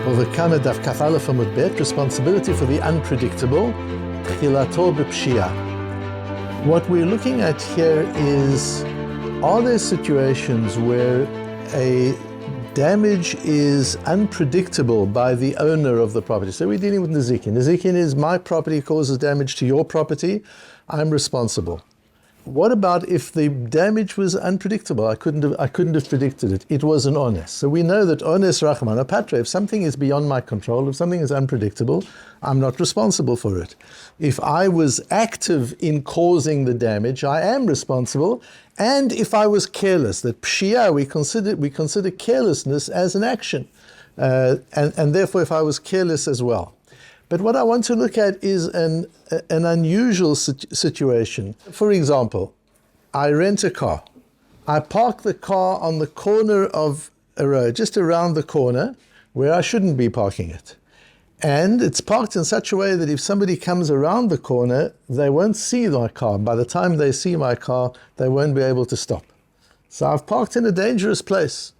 Bava Kamma Daf Kaf Aleph Amud Bet, responsibility for the unpredictable, תחילתו בפשיעה. What we're looking at here is, are there situations where a damage is unpredictable by the owner of the property? So we're dealing with Nezikin. Nezikin is my property causes damage to your property, I'm responsible. What about if the damage was unpredictable? I couldn't have predicted it. It was an ones. So we know that ones Ra'anana Kollel, if something is beyond my control, if something is unpredictable, I'm not responsible for it. If I was active in causing the damage, I am responsible. And if I was careless, that pshia, we consider carelessness as an action. And therefore if I was careless as well. But what I want to look at is an unusual situation. For example, I rent a car. I park the car on the corner of a road, just around the corner, where I shouldn't be parking it. And it's parked in such a way that if somebody comes around the corner, they won't see my car. By the time they see my car, they won't be able to stop. So I've parked in a dangerous place.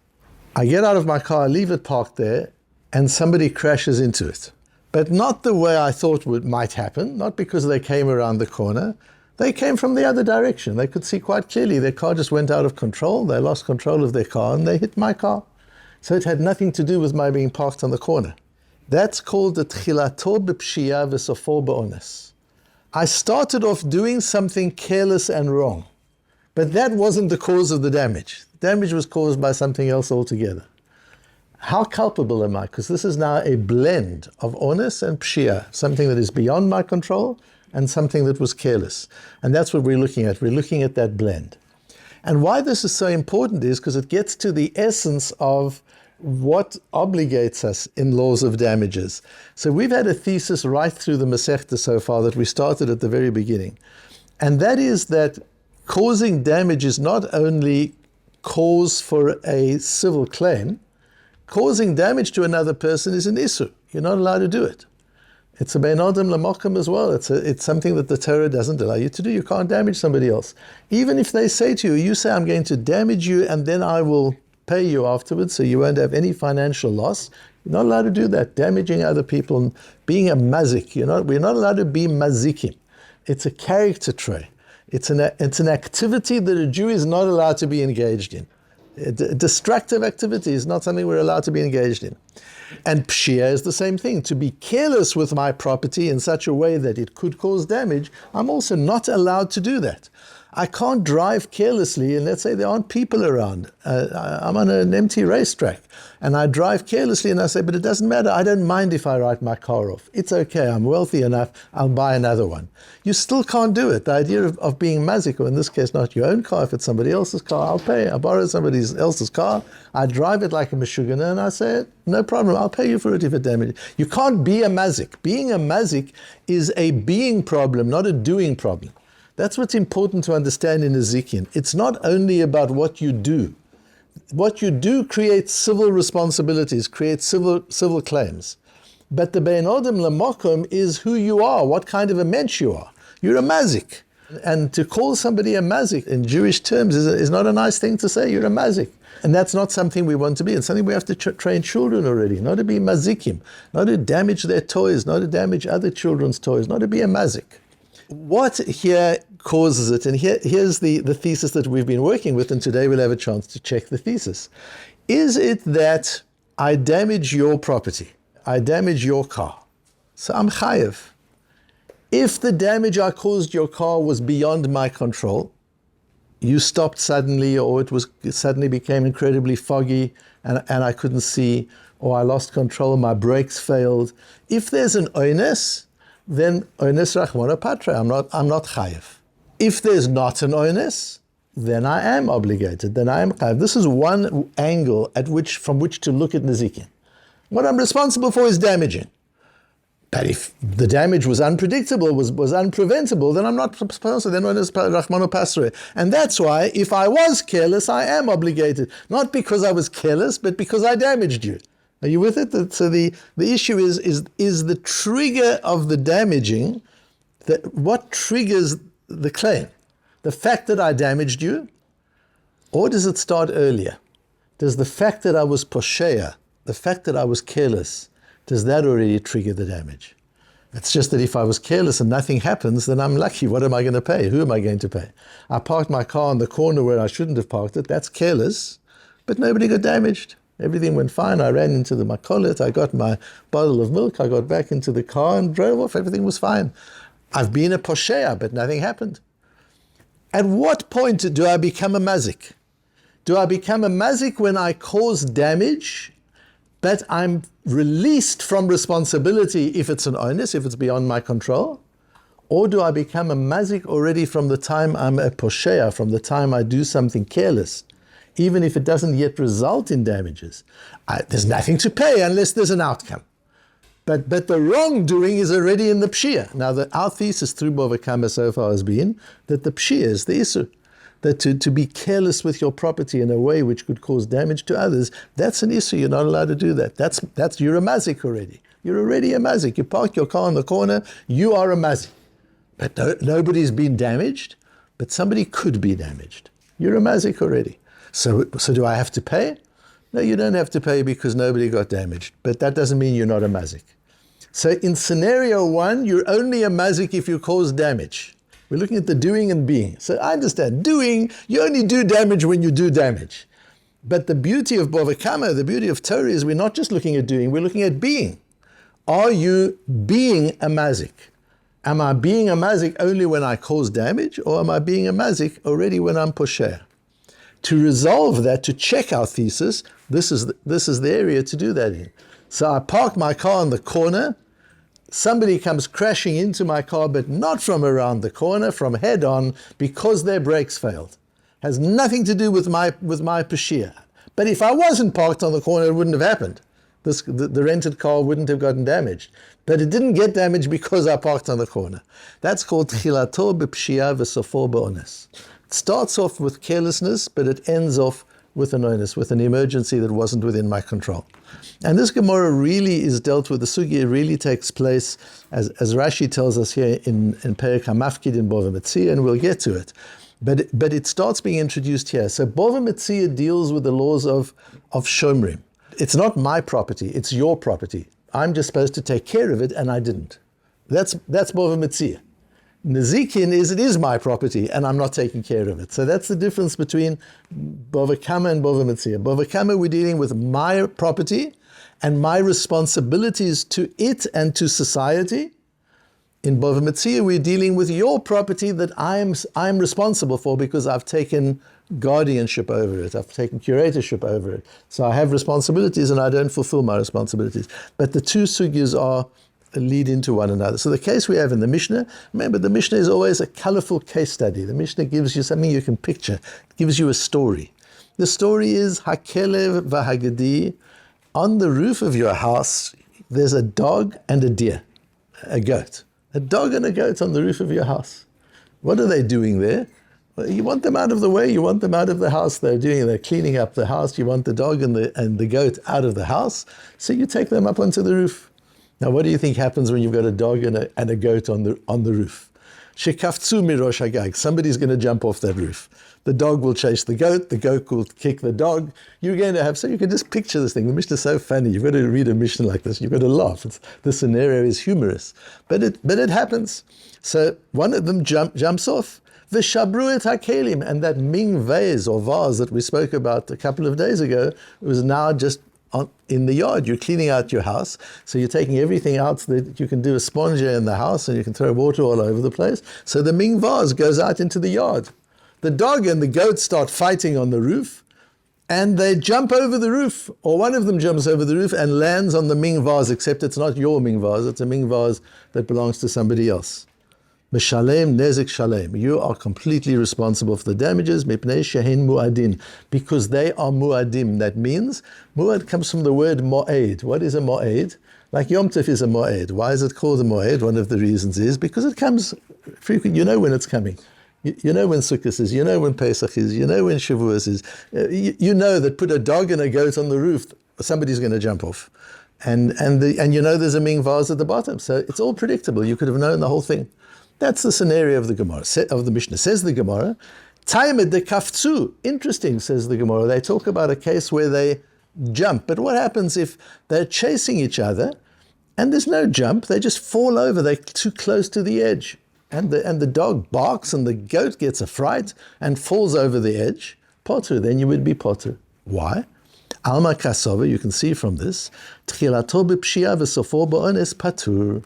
I get out of my car, leave it parked there, and somebody crashes into it. But not the way I thought might happen, not because they came around the corner. They came from the other direction. They could see quite clearly their car just went out of control. They lost control of their car and they hit my car. So it had nothing to do with my being parked on the corner. That's called the תחילתו בפשיעה וסופו באונס. I started off doing something careless and wrong, but that wasn't the cause of the damage. The damage was caused by something else altogether. How culpable am I? Because this is now a blend of ones and pshia, something that is beyond my control and something that was careless. And that's what we're looking at. We're looking at that blend. And why this is so important is because it gets to the essence of what obligates us in laws of damages. So we've had a thesis right through the Masechta so far that we started at the very beginning. And that is that causing damage is not only cause for a civil claim, causing damage to another person is an issur. You're not allowed to do it. It's a bein adam lamokum as well. It's something that the Torah doesn't allow you to do. You can't damage somebody else. Even if they say to you, you say, I'm going to damage you and then I will pay you afterwards so you won't have any financial loss. You're not allowed to do that. Damaging other people, being a mazik. We're not allowed to be mazikim. It's a character trait. It's an activity that a Jew is not allowed to be engaged in. Destructive activity is not something we're allowed to be engaged in. And pshia is the same thing. To be careless with my property in such a way that it could cause damage, I'm also not allowed to do that. I can't drive carelessly, and let's say there aren't people around. I'm on an empty racetrack, and I drive carelessly, and I say, but it doesn't matter. I don't mind if I write my car off. It's okay. I'm wealthy enough. I'll buy another one. You still can't do it. The idea of being mazik, or in this case, not your own car. If it's somebody else's car, I'll pay. I borrow somebody else's car. I drive it like a meshugana, and I say, no problem. I'll pay you for it if it damages. You can't be a mazik. Being a mazik is a being problem, not a doing problem. That's what's important to understand in Nezikin. It's not only about what you do. What you do creates civil responsibilities, creates civil claims. But the bein adam lamokum is who you are, what kind of a mensch you are. You're a mazik. And to call somebody a mazik in Jewish terms is not a nice thing to say. You're a mazik. And that's not something we want to be. It's something we have to train children already, not to be mazikim, not to damage their toys, not to damage other children's toys, not to be a mazik. What here causes it, and here's the thesis that we've been working with, and today we'll have a chance to check the thesis. Is it that I damage your property, I damage your car, so I'm chayev? If the damage I caused your car was beyond my control, you stopped suddenly, or it suddenly became incredibly foggy, and I couldn't see, or I lost control, my brakes failed. If there's an ones, then ones rachmana patra, I'm not chayev. If there's not an ones, then I am obligated, then I am chayev. This is one angle from which to look at nezikin. What I'm responsible for is damaging. But if the damage was unpredictable, was unpreventable, then I'm not responsible, then ones rachmana pasra. And that's why, if I was careless, I am obligated. Not because I was careless, but because I damaged you. Are you with it? So the issue is the trigger of the damaging, what triggers the claim? The fact that I damaged you, Or does it start earlier? Does the fact that I was posheya, the fact that I was careless, does that already trigger the damage? It's just that if I was careless and nothing happens, then I'm lucky. What am I going to pay? Who am I going to pay? I parked my car in the corner where I shouldn't have parked it. That's careless, but nobody got damaged. Everything went fine. I ran into the makolet. I got my bottle of milk. I got back into the car and drove off. Everything was fine. I've been a posheya, but nothing happened. At what point do I become a mazik? Do I become a mazik when I cause damage, but I'm released from responsibility if it's an onus, if it's beyond my control? Or do I become a mazik already from the time I'm a posheya, from the time I do something careless, even if it doesn't yet result in damages? There's nothing to pay unless there's an outcome. But the wrongdoing is already in the pshia. Now, our thesis through Bava Kamma so far has been that the pshia is the issur. That to be careless with your property in a way which could cause damage to others, that's an issue. You're not allowed to do that. That's you're a mazik already. You're already a mazik. You park your car in the corner, you are a mazik. But nobody's been damaged, but somebody could be damaged. You're a mazik already. So do I have to pay? No, you don't have to pay because nobody got damaged. But that doesn't mean you're not a mazik. So in scenario one, you're only a mazik if you cause damage. We're looking at the doing and being. So I understand, doing, you only do damage when you do damage. But the beauty of Bava Kamma, the beauty of Torah is we're not just looking at doing, we're looking at being. Are you being a mazik? Am I being a mazik only when I cause damage, or am I being a mazik already when I'm posheya? To resolve that, to check our thesis, this is the area to do that in. So I park my car in the corner, somebody comes crashing into my car, but not from around the corner, from head on, because their brakes failed. Has nothing to do with my peshiya. But if I wasn't parked on the corner, it wouldn't have happened. The rented car wouldn't have gotten damaged. But it didn't get damaged because I parked on the corner. That's called tchilато b'pshiya v'sofo b'ones. It starts off with carelessness, but it ends off with an onus, with an emergency that wasn't within my control. And this Gemara really is dealt with, the sugya really takes place, as Rashi tells us here in Perek HaMafkid in Bava Metzia, and we'll get to it. But it starts being introduced here. So Bava Metzia deals with the laws of Shomrim. It's not my property, it's your property. I'm just supposed to take care of it, and I didn't. That's Bava Metzia. Nezikin it is my property, and I'm not taking care of it. So that's the difference between Bava Kamma and Bava Metzia. Bava Kamma, we're dealing with my property and my responsibilities to it and to society. In Bava Metzia, we're dealing with your property that I'm responsible for because I've taken guardianship over it. I've taken curatorship over it. So I have responsibilities and I don't fulfill my responsibilities. But the two sugyas lead into one another. So the case we have in the Mishnah, remember the Mishnah is always a colorful case study. The Mishnah gives you something you can picture. It gives you a story. The story is Hakelev v'hagadi. On the roof of your house, there's a dog and a deer, a goat. A dog and a goat on the roof of your house. What are they doing there? Well, you want them out of the way. You want them out of the house. They're cleaning up the house. You want the dog and the goat out of the house. So you take them up onto the roof. Now, what do you think happens when you've got a dog and a goat on the roof? Shekaftzu mirosh hagag. Somebody's going to jump off that roof. The dog will chase the goat will kick the dog. You're going to have, so you can just picture this thing. The Mishnah is so funny. You've got to read a Mishnah like this. You've got to laugh. The scenario is humorous. But it happens. So one of them jumps off. V'shabru et hakelim. And that ming vase or vase that we spoke about a couple of days ago was now just in the yard. You're cleaning out your house, so you're taking everything out so that you can do a sponger in the house and you can throw water all over the place. So the ming vase goes out into the yard. The dog and the goat start fighting on the roof, and they jump over the roof, or one of them jumps over the roof and lands on the ming vase, except it's not your ming vase, it's a ming vase that belongs to somebody else. Meshalem nezik shalem. You are completely responsible for the damages, mipnei shehin mu'adin, because they are mu'adim. That means, mu'ad comes from the word mo'ed. What is a mo'ed? Like Yom Tov is a mo'ed. Why is it called a mo'ed? One of the reasons is because it comes frequently. You know when it's coming. You know when Sukkot is. You know when Pesach is. You know when Shavuos is. You know that put a dog and a goat on the roof, somebody's going to jump off. And you know there's a ming vase at the bottom. So it's all predictable. You could have known the whole thing. That's the scenario of the Gemara, of the Mishnah. Says the Gemara, Taimed de kafzu. Interesting, says the Gemara. They talk about a case where they jump. But what happens if they're chasing each other and there's no jump? They just fall over. They're too close to the edge. And the dog barks and the goat gets a fright and falls over the edge. Potter, then you would be potter. Why? Alma kasova, you can see from this, tchilато b'pshia v'sofo ba'ones patur.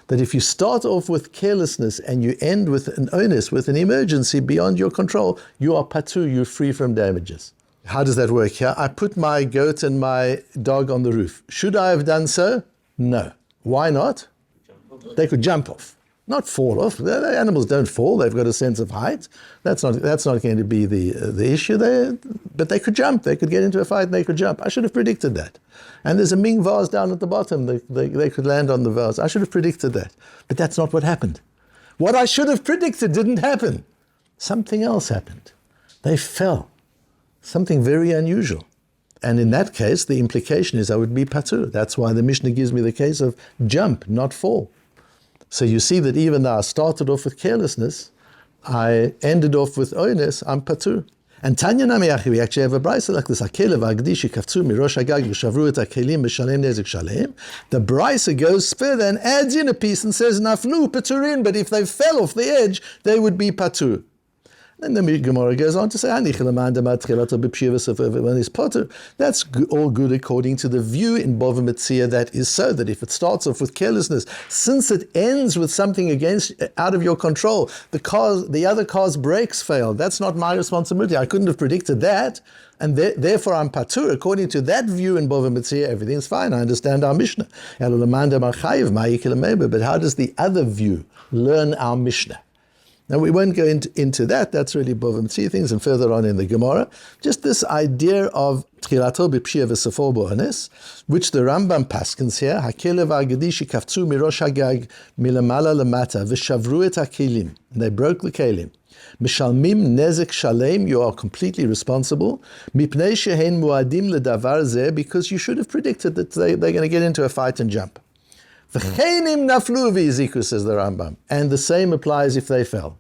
That if you start off with carelessness and you end with an onus, with an emergency beyond your control, you are patur, you're free from damages. How does that work here? I put my goat and my dog on the roof. Should I have done so? No. Why not? They could jump off. Not fall off. The animals don't fall. They've got a sense of height. That's not going to be the issue. But they could jump. They could get into a fight and they could jump. I should have predicted that. And there's a Ming vase down at the bottom. They could land on the vase. I should have predicted that. But that's not what happened. What I should have predicted didn't happen. Something else happened. They fell. Something very unusual. And in that case, the implication is I would be patur. That's why the Mishnah gives me the case of jump, not fall. So you see that even though I started off with carelessness, I ended off with onus, I'm patur. And Tanya Namiyachi, we actually have a brisa like this. The brisa goes further and adds in a piece and says, naflu paturin, but if they fell off the edge, they would be patur. Then the Gemara goes on to say, that's all good according to the view in Bava Metzia that is so, that if it starts off with carelessness, since it ends with something out of your control, the other car's brakes failed. That's not my responsibility. I couldn't have predicted that, and therefore I'm patur. According to that view in Bava Metzia, everything's fine. I understand our Mishnah. But how does the other view learn our Mishnah? Now, we won't go into that. That's really Bava Metzia things, and further on in the Gemara. Just this idea of tchilато b'pshia v'sofo ba'ones, which the Rambam paskins here, hakelev ha'agadi shekafzu mirosh hagag milamala lamata v'shavru et hakelim. And they broke the kelim. Mishalmim nezek shalem, you are completely responsible. Mipnei shehen muadim ledavar zeh, because you should have predicted that they're going to get into a fight and jump. V'chenim naflu v'yiziku, says the Rambam. And the same applies if they fell.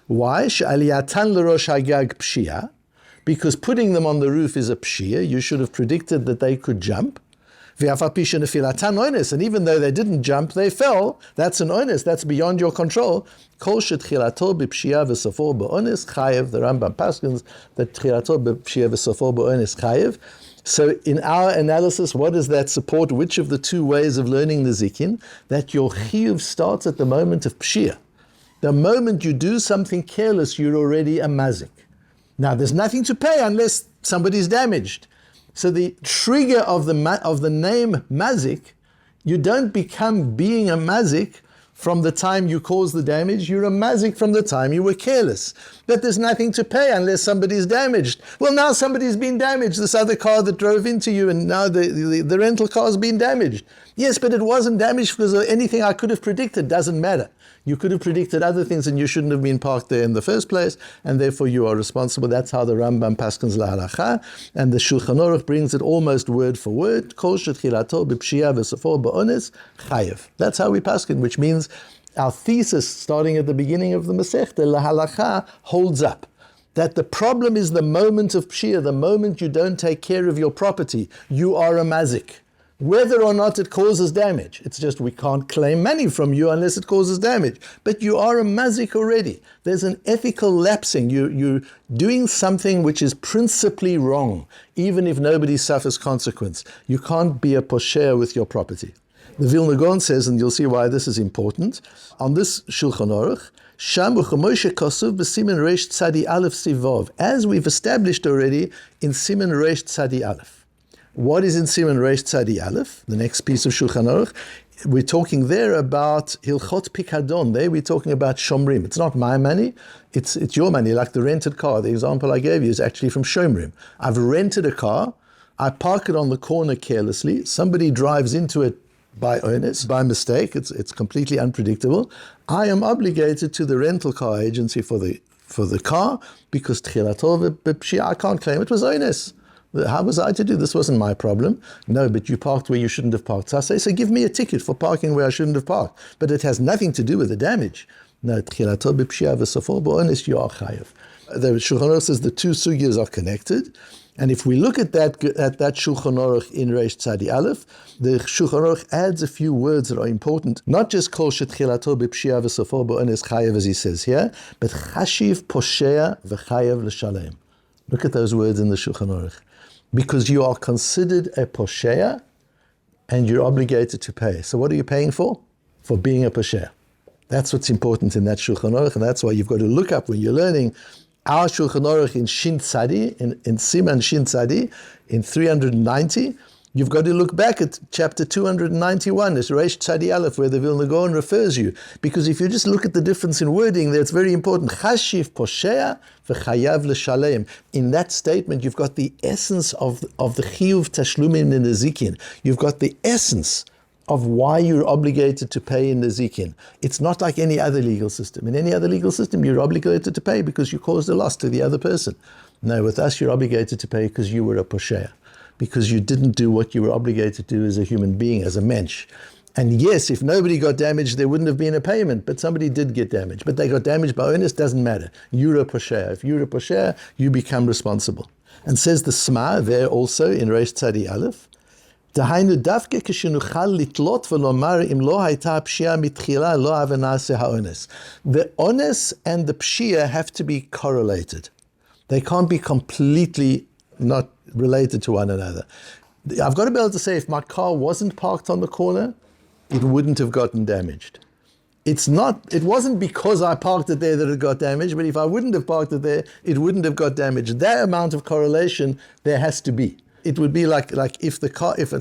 Why? She'aliyatan l'rosh hagag pshia, because putting them on the roof is a pshia. You should have predicted that they could jump. V'afal pi shenefilatan oines, and even though they didn't jump, they fell. That's an oines. That's beyond your control. Kol shetchilato b'pshia v'sofo b'oines chayev. The Rambam paskins that tchilato b'pshia v'sofo b'oines chayev. So in our analysis, what does that support? Which of the two ways of learning the zikin? That your chiyuv starts at the moment of pshia. The moment you do something careless, you're already a mazik. Now, there's nothing to pay unless somebody's damaged. So the trigger of the name mazik, you don't become being a mazik from the time you cause the damage. You're a mazik from the time you were careless. But there's nothing to pay unless somebody's damaged. Well, now somebody's been damaged. This other car that drove into you, and now the rental car's been damaged. Yes, but it wasn't damaged because of anything I could have predicted. Doesn't matter. You could have predicted other things and you shouldn't have been parked there in the first place, and therefore you are responsible. That's how the Rambam paskins lahalacha, and the Shulchan Aruch brings it almost word for word. Kol shetchilato b'pshia v'sofo ba'ones chayev. That's how we paskin, which means our thesis starting at the beginning of the Masechta, lahalacha, holds up. That the problem is the moment of pshia, the moment you don't take care of your property, you are a mazik. Whether or not it causes damage. It's just we can't claim money from you unless it causes damage. But you are a mazik already. There's an ethical lapsing. You're doing something which is principally wrong, even if nobody suffers consequence. You can't be a posher with your property. The Vilna Gaon says, and you'll see why this is important, on this Shulchan Aruch, Sham u'chamoishe kasuv b'simen reish tzadi aleph sivov, as we've established already in simen reish tzadi aleph. What is in Siman Reish Tzadi Aleph, the next piece of Shulchan Aruch? We're talking there about Hilchot Pikadon. There we're talking about Shomrim. It's not my money, it's your money, like the rented car. The example I gave you is actually from Shomrim. I've rented a car, I park it on the corner carelessly, somebody drives into it by onus, by mistake, it's completely unpredictable. I am obligated to the rental car agency for the car, because Tchilato b'pshia, I can't claim it was onus. How was I to do? This wasn't my problem. No, but you parked where you shouldn't have parked. So I say, so give me a ticket for parking where I shouldn't have parked. But it has nothing to do with the damage. No, tchilato b'pshia v'sofo ba'ones you are chayev. The Shulchan Aruch says the two sugyas are connected. And if we look at that Shulchan Aruch in Reish Tzadi Aleph, the Shulchan Aruch adds a few words that are important. Not just kol shetchilato b'pshia v'sofo bo'ones chayev, as he says here, but chashiv poshea v'chayev l'shalem. Look at those words in the Shulchan Aruch. Because you are considered a poshea and you're obligated to pay. So what are you paying for? For being a poshea. That's what's important in that Shulchan Aruch, and that's why you've got to look up when you're learning our Shulchan Aruch in Shin Tzadi, in Siman Shin Tzadi, in 390, you've got to look back at chapter 291, it's Reish Tzadi Aleph, where the Vilna Gaon refers you. Because if you just look at the difference in wording there, it's very important. Chashiv poshea v'chayav l'shalem. In that statement, you've got the essence of the chiyuv tashlumin in nezikin. You've got the essence of why you're obligated to pay in nezikin. It's not like any other legal system. In any other legal system, you're obligated to pay because you caused a loss to the other person. No, with us, you're obligated to pay because you were a poshea, because you didn't do what you were obligated to do as a human being, as a mensch. And yes, if nobody got damaged, there wouldn't have been a payment, but somebody did get damaged. But they got damaged by onus, doesn't matter. You're a poshea. If you're a poshea, you become responsible. And says the Sma there also in Reish Tzadi Aleph, דהיינו דווקא כשנוכל לתלות ולומר אם לא הייתה הפשיעה מתחילה לא הווה נעשה האונס. The onus and the pshia have to be correlated. They can't be completely not related to one another. I've got to be able to say if my car wasn't parked on the corner, it wouldn't have gotten damaged. It wasn't because I parked it there that it got damaged, but if I wouldn't have parked it there, it wouldn't have got damaged. That amount of correlation there has to be. It would be like if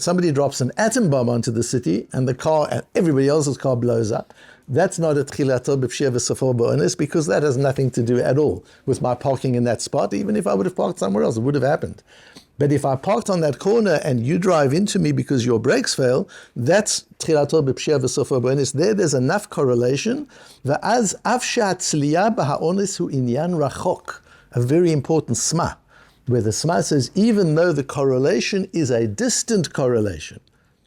somebody drops an atom bomb onto the city and the car and everybody else's car blows up, that's not a tchilata b'pshia v'sofo bo'ones, because that has nothing to do at all with my parking in that spot. Even if I would have parked somewhere else, it would have happened. But if I parked on that corner and you drive into me because your brakes fail, that's tchilata b'pshia v'sofo bo'ones. There's enough correlation. V'az av she'atzliya b'ha'ones hu inyan rachok, a very important sma, where the Sma says, even though the correlation is a distant correlation,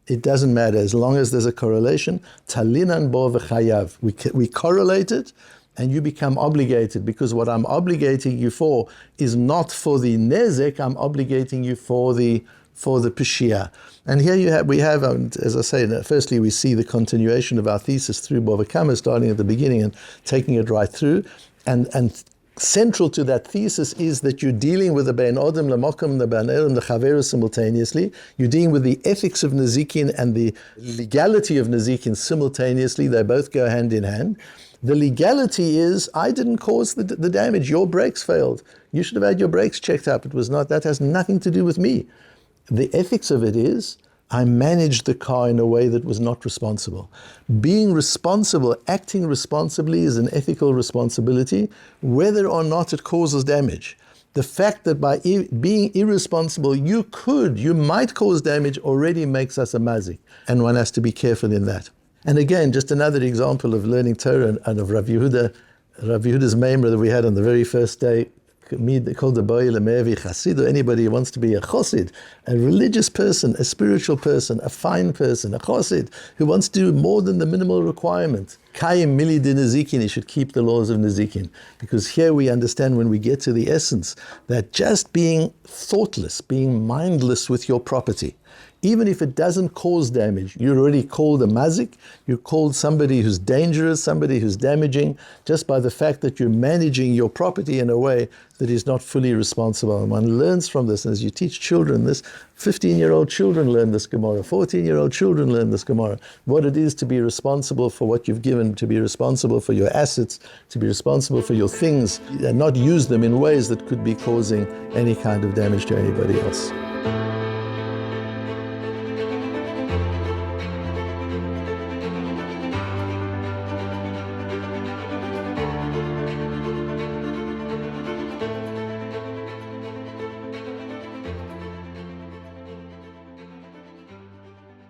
it doesn't matter as long as there's a correlation. Talinan bo v'chayav. We correlate it, and you become obligated, because what I'm obligating you for is not for the nezek, I'm obligating you for the peshiah. And here we have, as I say, firstly we see the continuation of our thesis through Bava Kamma, starting at the beginning and taking it right through, and central to that thesis is that you're dealing with the Bein Odom, the Mokum, the Bein Odom, the Chaveru simultaneously. You're dealing with the ethics of Nezikin and the legality of Nezikin simultaneously. They both go hand in hand. The legality is, I didn't cause the damage. Your brakes failed. You should have had your brakes checked up. It was not. That has nothing to do with me. The ethics of it is, I managed the car in a way that was not responsible. Being responsible, acting responsibly is an ethical responsibility, whether or not it causes damage. The fact that by being irresponsible, you might cause damage already makes us a mazik. And one has to be careful in that. And again, just another example of learning Torah and of Rabbi Yehuda's memra that we had on the very first day, called the Boile Mevi Chassid, or anybody who wants to be a chosid, a religious person, a spiritual person, a fine person, a chosid, who wants to do more than the minimal requirement. Kayim mili de nezikin, he should keep the laws of nezikin. Because here we understand, when we get to the essence, that just being thoughtless, being mindless with your property, even if it doesn't cause damage, you're already called a mazik, you're called somebody who's dangerous, somebody who's damaging, just by the fact that you're managing your property in a way that is not fully responsible. And one learns from this, and as you teach children this, 15-year-old children learn this Gemara, 14-year-old children learn this Gemara, what it is to be responsible for what you've given, to be responsible for your assets, to be responsible for your things, and not use them in ways that could be causing any kind of damage to anybody else.